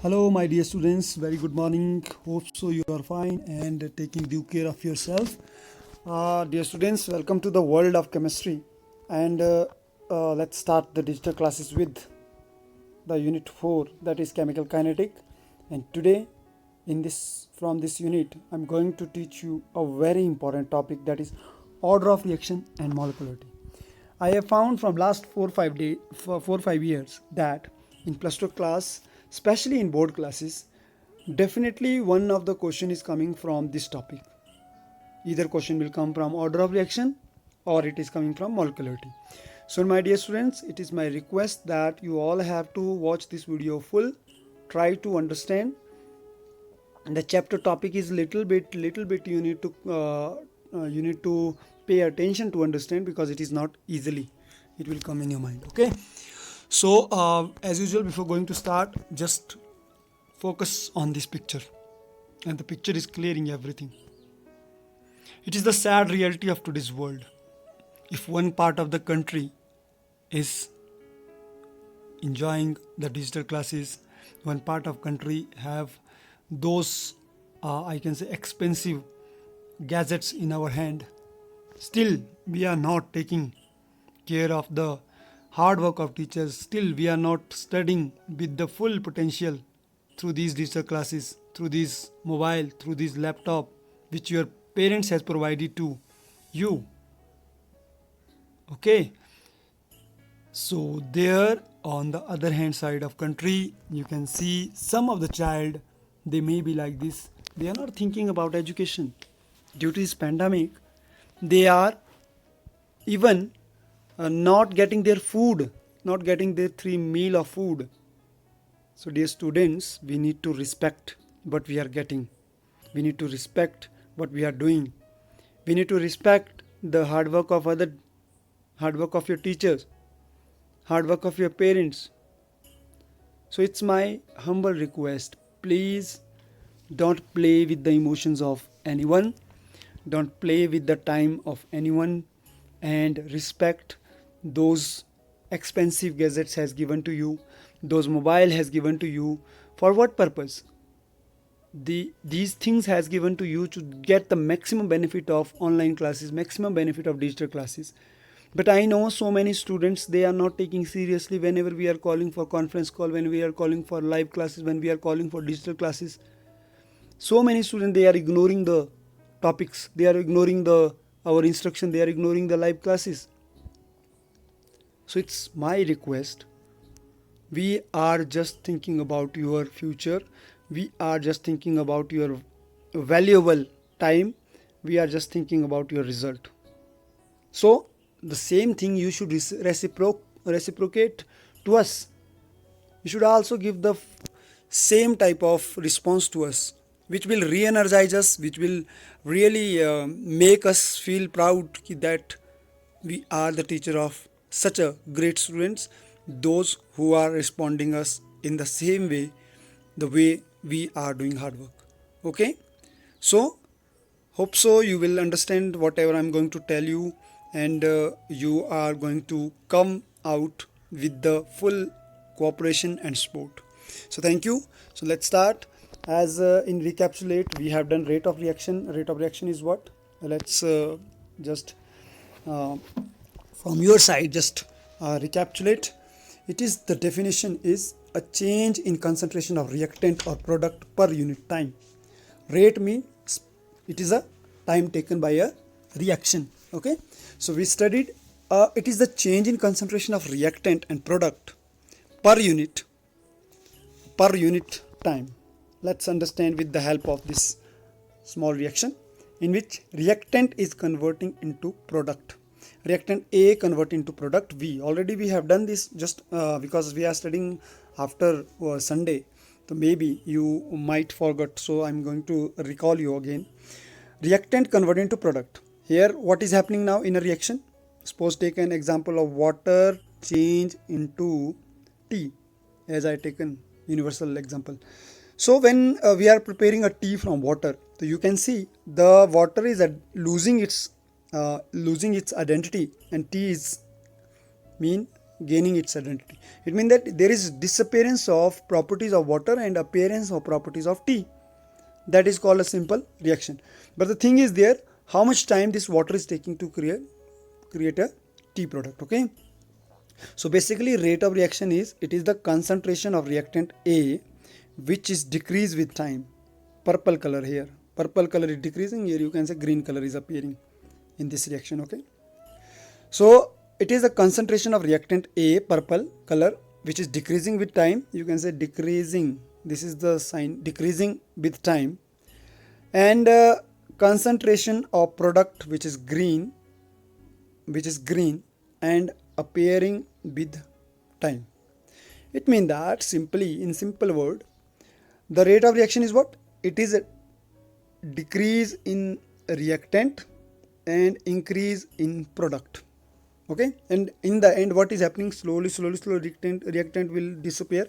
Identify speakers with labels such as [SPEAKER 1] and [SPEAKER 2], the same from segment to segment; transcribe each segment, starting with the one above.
[SPEAKER 1] Hello, my dear students. Very good morning. Hope so you are fine and taking due care of yourself. Dear students, welcome to the world of chemistry. And let's start the digital classes with the unit 4, that is chemical kinetic. And today, from this unit, I'm going to teach you a very important topic, that is order of reaction and molecularity. I have found from last 4 5 years that in plus 2 class, especially in board classes, definitely one of the question is coming from this topic. Either question will come from order of reaction or it is coming from molecularity. So my dear students, it is my request that you all have to watch this video full, try to understand. And the chapter topic is little bit you need to pay attention to understand, because it is not easily it will come in your mind. Okay, so as usual, before going to start, just focus on this picture, and the picture is clearing everything. It is the sad reality of today's world. If one part of the country is enjoying the digital classes, one part of country have those I can say expensive gadgets in our hand, still we are not taking care of the hard work of teachers. Still we are not studying with the full potential through these digital classes, through this mobile, through this laptop which your parents has provided to you. Okay, so there on the other hand side of country, you can see some of the child, they may be like this. They are not thinking about education. Due to this pandemic, they are even not getting their food, not getting their 3 meal of food. So dear students, we need to respect what we are getting. We need to respect what we are doing. We need to respect the hard work of your teachers, hard work of your parents. So it's my humble request, please don't play with the emotions of anyone, don't play with the time of anyone, and respect those expensive gadgets has given to you, those mobile has given to you. For what purpose? These things has given to you to get the maximum benefit of online classes, maximum benefit of digital classes. But I know so many students, they are not taking seriously whenever we are calling for conference call, when we are calling for live classes, when we are calling for digital classes. So many students, they are ignoring the topics, they are ignoring our instruction, they are ignoring the live classes. So it's my request, we are just thinking about your future, we are just thinking about your valuable time, we are just thinking about your result. So the same thing you should reciprocate to us. You should also give the same type of response to us, which will re-energize us, which will really make us feel proud that we are the teacher of such a great students, those who are responding us in the same way, the way we are doing hard work. Okay, so hope so you will understand whatever I'm going to tell you, and you are going to come out with the full cooperation and support. So thank you. So let's start. As in recapitulate, we have done rate of reaction. Rate of reaction is what? Let's just from your side just recapitulate. It is, the definition is a change in concentration of reactant or product per unit time. Rate means it is a time taken by a reaction. Okay, so we studied it is the change in concentration of reactant and product per unit time. Let's understand with the help of this small reaction, in which reactant is converting into product. Reactant A convert into product V. Already we have done this, just because we are studying after Sunday, so maybe you might forget, so I'm going to recall you again. Reactant convert into product. Here what is happening now in a reaction? Suppose take an example of water change into tea, as I taken universal example. So when we are preparing a tea from water, so you can see the water is losing its identity, and tea is mean gaining its identity. It means that there is disappearance of properties of water and appearance of properties of tea. That is called a simple reaction. But the thing is there, how much time this water is taking to create a tea product. Okay. So basically rate of reaction is, it is the concentration of reactant A which is decreased with time. Purple color here. Purple color is decreasing, here you can say green color is appearing in this reaction. Okay. So it is the concentration of reactant A, purple color, which is decreasing with time. You can say decreasing. This is the sign, decreasing with time. And concentration of product which is green and appearing with time. It means that simply, in simple word, the rate of reaction is what? It is a decrease in reactant and increase in product. Okay, and in the end what is happening, slowly reactant will disappear,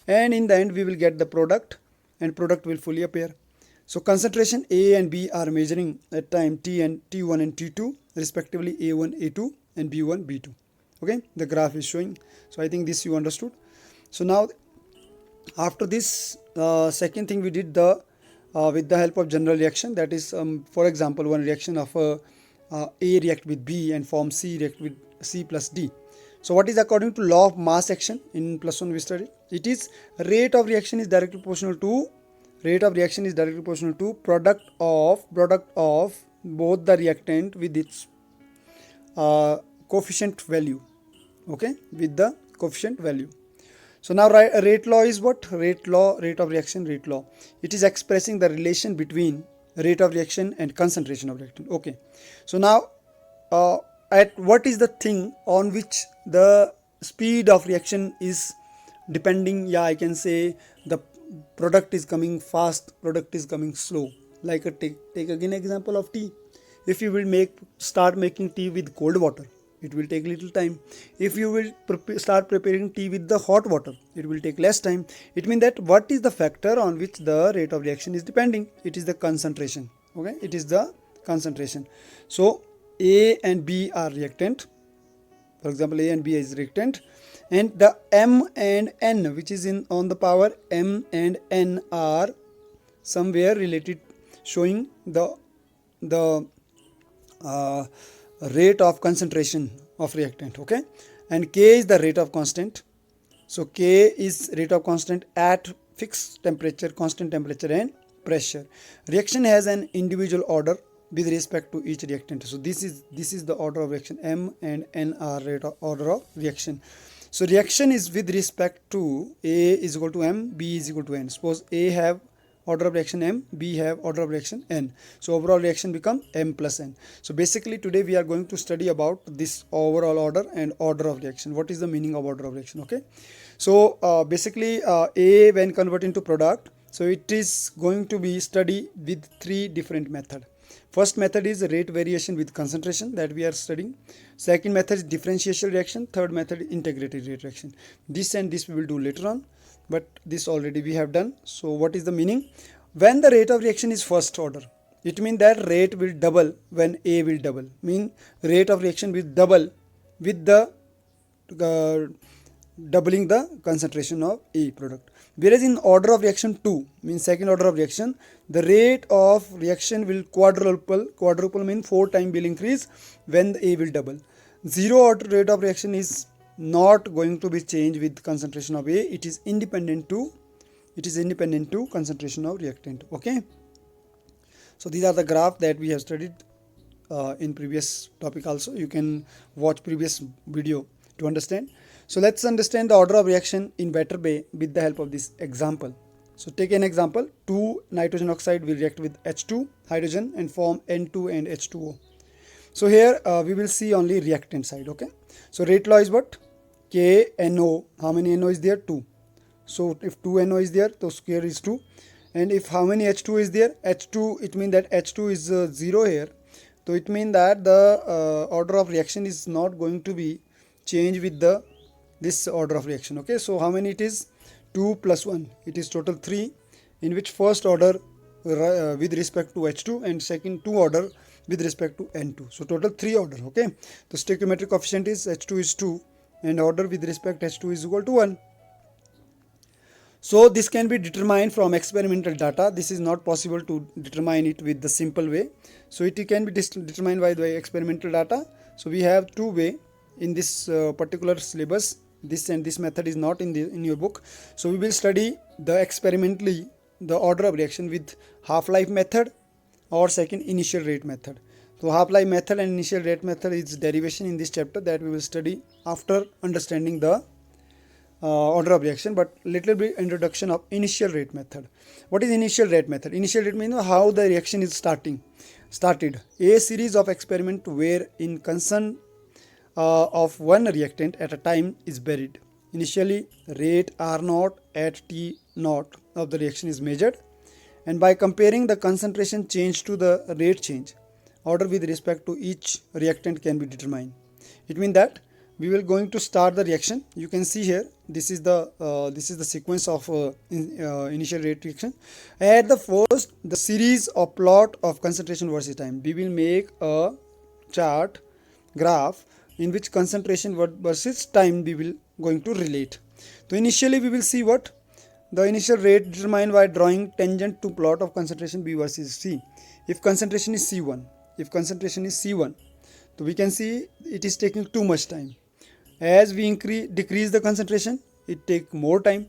[SPEAKER 1] and in the end we will get the product, and product will fully appear. So concentration A and B are measuring at time T and T1 and T2 respectively, A1 A2 and B1 B2. Okay, the graph is showing. So I think this you understood. So now after this second thing we did the with the help of general reaction, that is for example one reaction of A react with B and form C react with C plus D. So what is according to law of mass action in +1 we studied? It is rate of reaction is directly proportional to product of both the reactant with its coefficient value. Okay, with the coefficient value. So now rate law is what? Rate of reaction. It is expressing the relation between rate of reaction and concentration of reactant. Okay, so now at what is the thing on which the speed of reaction is depending? Yeah, I can say the product is coming fast, product is coming slow. Like take again example of tea. If you will start making tea with cold water, it will take little time. If you will start preparing tea with the hot water, it will take less time. It means that what is the factor on which the rate of reaction is depending? It is the concentration. Okay, it is the concentration. So A and B are reactant. For example, A and B is reactant, and the M and N, which is on the power M and N, are somewhere related, showing the rate of concentration of reactant. Okay, and K is the rate of constant. So K is rate of constant at fixed temperature, constant temperature and pressure. Reaction has an individual order with respect to each reactant. So this is the order of reaction. M and N are order of reaction. So reaction is with respect to A is equal to M, B is equal to N. Suppose A have order of reaction M, B have order of reaction N. So overall reaction become M plus N. So basically today we are going to study about this overall order and order of reaction. What is the meaning of order of reaction? Okay. So basically A when converted into product, so it is going to be studied with three different methods. First method is rate variation with concentration, that we are studying. Second method is differential reaction. Third method is integrated rate reaction. This and this we will do later on, but this already we have done. So what is the meaning? When the rate of reaction is first order, it means that rate will double when A will double. Mean rate of reaction will double with the doubling the concentration of A product. Whereas in order of reaction 2, means second order of reaction, the rate of reaction will quadruple mean 4 times will increase when the A will double. Zero order rate of reaction is not going to be changed with concentration of A. It is independent to concentration of reactant. Okay. So these are the graph that we have studied in previous topic also. You can watch previous video to understand. So let's understand the order of reaction in better way with the help of this example. So take an example. 2 nitrogen oxide will react with H2 hydrogen and form N2 and H2O. So here we will see only reactant side. Okay. So rate law is what? KNO. How many NO is there? 2. So if 2 NO is there, so square is 2. And if how many H2 is there? H2, it means that H2 is 0 here. So it means that the order of reaction is not going to be changed with this order of reaction. Okay. So how many it is? 2 plus 1. It is total 3, in which first order with respect to H2 and second 2 order with respect to N2. So total 3 order. Okay. The stoichiometric coefficient is H2 is 2 and order with respect H2 is equal to 1. So this can be determined from experimental data. This is not possible to determine it with the simple way. So it can be determined by the experimental data. So we have two way in this particular syllabus. This and this method is not in your book. So we will study the experimentally the order of reaction with half-life method or second initial rate method. So half-life method and initial rate method is derivation in this chapter that we will study after understanding the order of reaction, but little bit introduction of initial rate method. What is initial rate method? Initial rate means how the reaction is started. A series of experiment where in concern of one reactant at a time is buried. Initially rate R0 at T0 of the reaction is measured, and by comparing the concentration change to the rate change, order with respect to each reactant can be determined. It means that we will going to start the reaction. You can see here this is the sequence of initial rate reaction. At the first, the series of plot of concentration versus time. We will make a chart graph in which concentration versus time we will going to relate. So initially we will see what the initial rate determined by drawing tangent to plot of concentration B versus C. If concentration is C1, so we can see it is taking too much time. As we decrease the concentration, it take more time.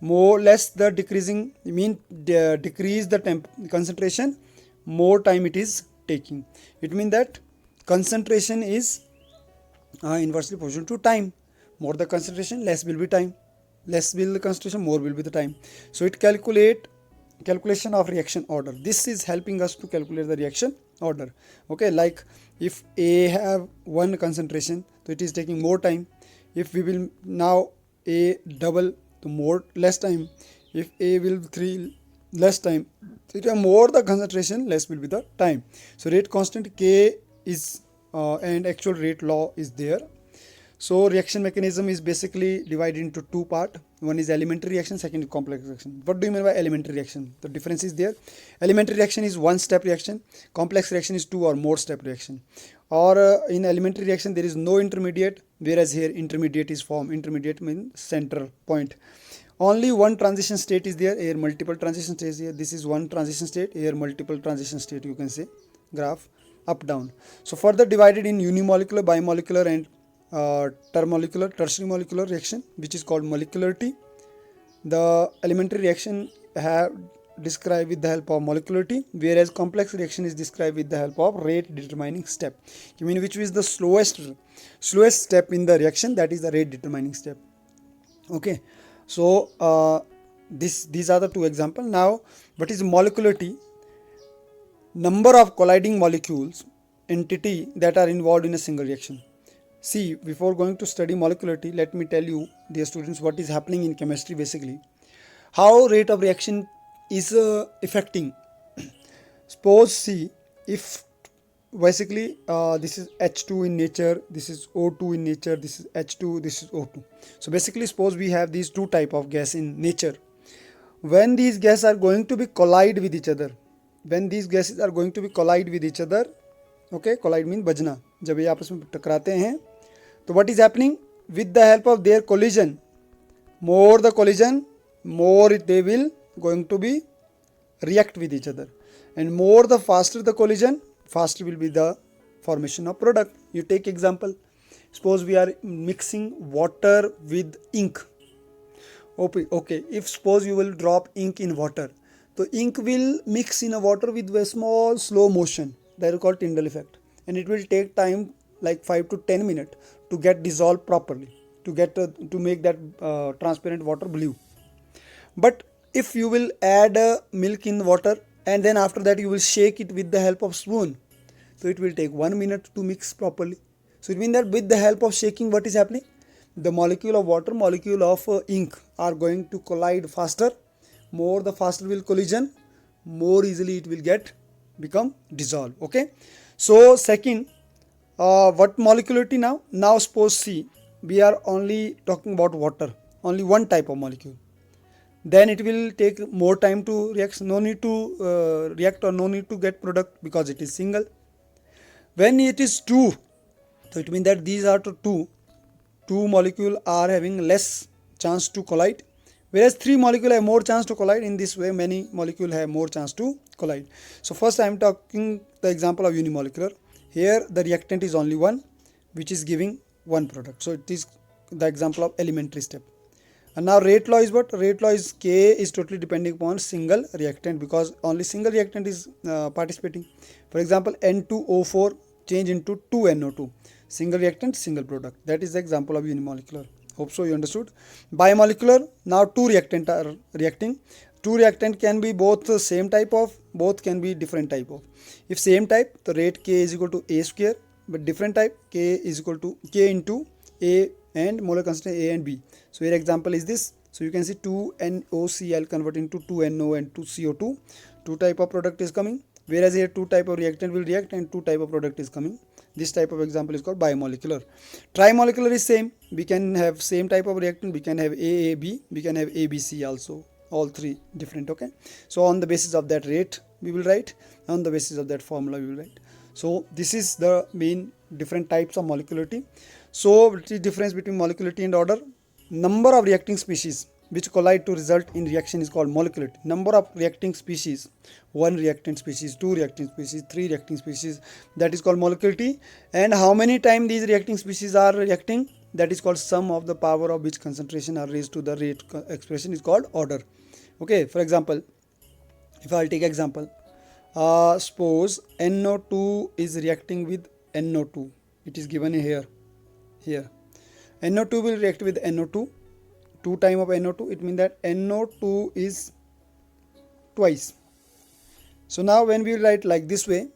[SPEAKER 1] Less the decreasing decrease the concentration, more time it is taking. It means that concentration is inversely proportional to time. More the concentration, less will be time. Less will the concentration, more will be the time. So it calculation of reaction order. This is helping us to calculate the reaction order. Okay, like if A have one concentration, so it is taking more time. If we will now A double, to less time. If A will 3 less time, so it have more the concentration, less will be the time. So rate constant K is and actual rate law is there. So reaction mechanism is basically divided into two parts. One is elementary reaction, second is complex reaction. What do you mean by elementary reaction? The difference is there. Elementary reaction is one step reaction. Complex reaction is two or more step reaction. Or in elementary reaction there is no intermediate, whereas here intermediate is formed. Intermediate means central point. Only one transition state is there. Here multiple transition states here. This is one transition state. Here multiple transition state. You can say graph up down. So further divided in unimolecular, bimolecular and termolecular, tertiary molecular reaction, which is called molecularity. The elementary reaction have described with the help of molecularity, whereas complex reaction is described with the help of rate determining step. You mean which is the slowest step in the reaction, that is the rate determining step. Okay, so these are the two examples. Now what is molecularity? Number of colliding molecules entity that are involved in a single reaction. See, before going to study molecularity, let me tell you, dear students, what is happening in chemistry basically. How rate of reaction is affecting. Suppose see, if basically this is H2 in nature, this is O2 in nature, this is H2, this is O2. So basically suppose we have these two type of gas in nature. When these gases are going to be collide with each other, okay, collide means बजना, जब ये आपस में टकराते हैं, तो what is happening with the help of their collision, more the collision, more they will going to be react with each other, and more the faster the collision, faster will be the formation of product. You take example, suppose we are mixing water with ink. Okay, if suppose you will drop ink in water, so ink will mix in a water with a small slow motion, that is called Tyndall effect, and it will take time like 5 to 10 minutes to get dissolved properly, to make that transparent water blue. But if you will add milk in water and then after that you will shake it with the help of spoon, so it will take 1 minute to mix properly. So it means that with the help of shaking, what is happening? The molecule of water, molecule of ink are going to collide faster. More the faster will collision, more easily it will become dissolved. Okay, so second, what molecularity now? Now suppose see, we are only talking about water, only one type of molecule. Then it will take more time to react. No need to react or no need to get product because it is single. When it is two, so it means that these are two. 2 molecule are having less chance to collide, whereas 3 molecule have more chance to collide. In this way many molecule have more chance to collide. So first I am talking the example of unimolecular. Here the reactant is only one, which is giving one product, so it is the example of elementary step. And now rate law is what? Rate law is Ka is totally depending upon single reactant, because only single reactant is participating. For example, N2O4 change into 2NO2, single reactant, single product. That is the example of unimolecular. Hope so you understood. Bimolecular, now two reactant are reacting. Two reactant can be both the same type of, both can be different type of. If same type, the rate K is equal to A square, but different type, K is equal to K into A and molar constant A and B. So here example is this. So you can see 2NOCl convert into 2NO and 2CO2. Two type of product is coming, whereas here two type of reactant will react and two type of product is coming. This type of example is called bimolecular. Trimolecular is same. We can have same type of reactant. We can have AAB. We can have ABC also. All three different. Okay. So on the basis of that rate we will write. On the basis of that formula we will write. So this is the main different types of molecularity. So what is the difference between molecularity and order? Number of reacting species which collide to result in reaction is called molecularity. Number of reacting species, one reactant species, two reacting species, three reacting species, that is called molecularity. And how many times these reacting species are reacting, that is called sum of the power of which concentration are raised to the rate expression is called order. Okay, for example, if I will take example, suppose NO2 is reacting with NO2. It is given here. NO2 will react with NO2, 2 time of NO2. It means that NO2 is twice. So now when we write like this way,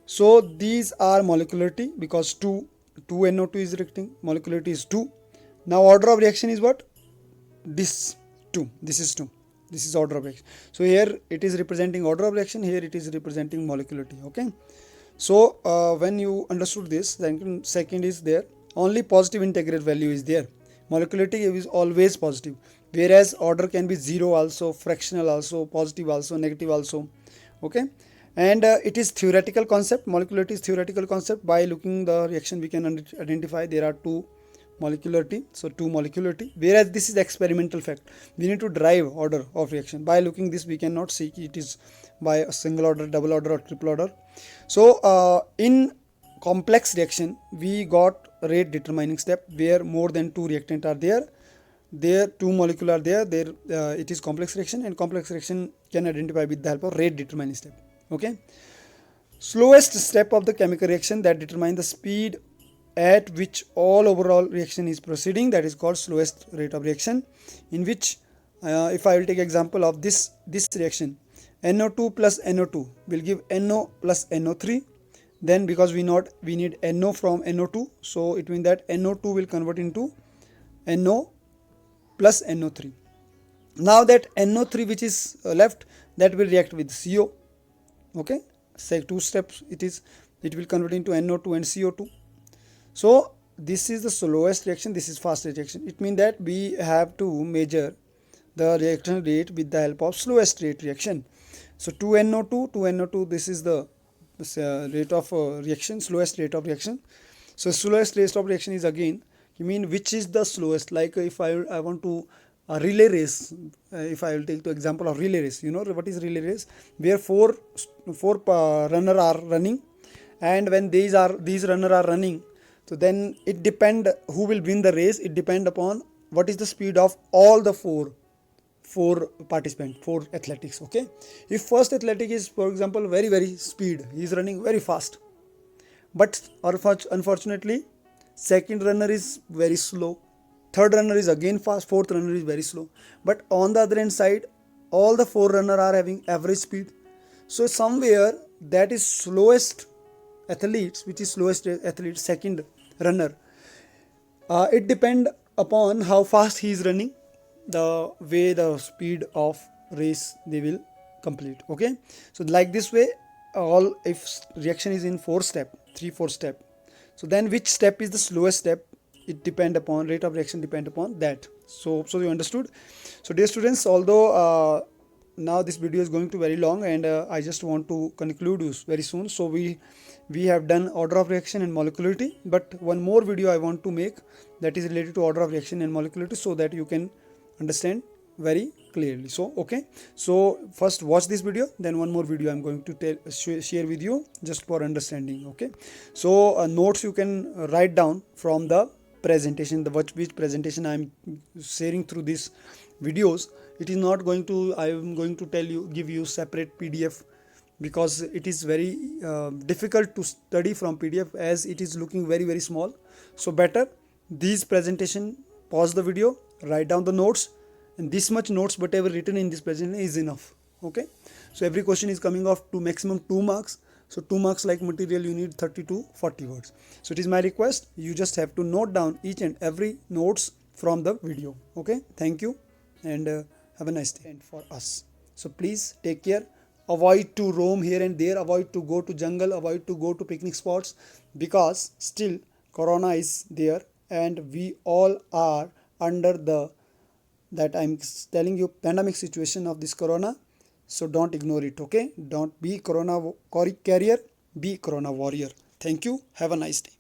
[SPEAKER 1] so these are molecularity, because 2 NO2 is reacting, molecularity is 2. Now order of reaction is what? This 2, this is 2. This is order of reaction. So here it is representing order of reaction, here it is representing molecularity. Okay. So when you understood this, then second is there. Only positive integrate value is there. Molecularity is always positive, whereas order can be 0 also, fractional also, positive also, negative also. Okay. And it is theoretical concept. Molecularity is theoretical concept. By looking the reaction we can identify there are two molecularity, so two molecularity, whereas this is experimental fact. We need to derive order of reaction. By looking this we cannot see it is by a single order, double order or triple order. So in complex reaction we got rate determining step, where more than two reactant are there, two molecule are there, it is complex reaction, and complex reaction can identify with the help of rate determining step. Okay. Slowest step of the chemical reaction that determine the speed at which all overall reaction is proceeding, that is called slowest rate of reaction, in which if I will take example of this reaction, NO2 plus NO2 will give NO plus NO3. Then because we need NO from NO2, so it means that NO2 will convert into NO plus NO3. Now that NO3 which is left, that will react with CO. Okay, say two steps it will convert into NO2 and CO2. So this is the slowest reaction, this is fastest reaction. It means that we have to measure the reaction rate with the help of slowest rate reaction. So 2NO2, this is the rate of reaction, slowest rate of reaction. So slowest rate of reaction is again, you mean which is the slowest. Like if I want to relay race, if I will take the example of relay race, you know what is relay race, where four runner are running, and when these runner are running, so then it depend who will win the race. It depend upon what is the speed of all the four participants, four athletics. Okay, if first athletic is, for example, very speed, he is running very fast, but unfortunately second runner is very slow, third runner is again fast, fourth runner is very slow. But on the other hand side, all the four runner are having average speed. So somewhere that is slowest athletes, which is slowest athlete, second runner, it depend upon how fast he is running, the way the speed of race they will complete. Okay, so like this way, all if reaction is in 4 step, 3-4 step, so then which step is the slowest step, it depend upon rate of reaction, depend upon that. So you understood. So dear students, although now this video is going to very long, and I just want to conclude this very soon. So we have done order of reaction and molecularity, but one more video I want to make that is related to order of reaction and molecularity, so that you can understand very clearly. So okay, so first watch this video, then one more video I'm going to share with you just for understanding. Okay, so notes you can write down from the presentation, which presentation I'm sharing through these videos. It is not going to, I am going to give you separate PDF, because it is very difficult to study from PDF, as it is looking very small. So better these presentation, pause the video, write down the notes, and this much notes whatever written in this presentation is enough. Okay, so every question is coming off to maximum 2 marks. So 2 marks like material, you need 30 to 40 words. So it is my request, you just have to note down each and every notes from the video. Okay, thank you, and have a nice day. And for us, so please take care, avoid to roam here and there, avoid to go to jungle, avoid to go to picnic spots, because still corona is there, and we all are under the, that I'm telling you, pandemic situation of this corona. So don't ignore it. Okay, don't be corona carrier, be corona warrior. Thank you, have a nice day.